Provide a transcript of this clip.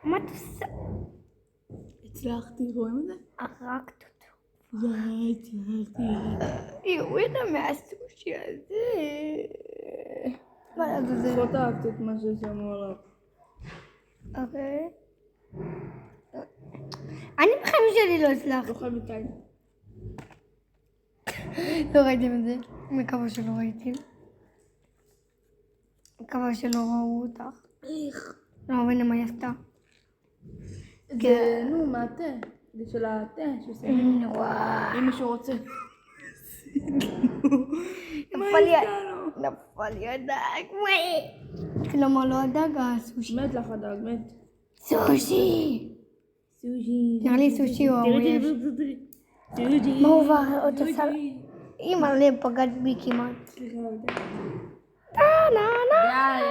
מה את עושה? הצלחתי, רואים את זה? הרגת אותו. הצלחתי. יואו, איזה מהסושי הזה. מה זה? פחות אהבתי את מה ששמו עליו. אוקיי. אני בחיים שלי לא הצלחתי. לא חייב איתי. לא ראיתם את זה? מקווה שלא ראיתם. מקווה שלא ראו אותך. איך? לא מבינה מה היא עשתה. זה, נו, מהתה. זה של התה ששמים. וואו. אם מישהו רוצה. נפל לי הדג. למה לא הדג? הסושי. מת לך הדג, מת. סושי. סושי. נראה לי סושי או האויב. סושי. מה הוא עוד עשה? אמא לי פגעת בי כמעט. סליחה, די. נה נה נה. די,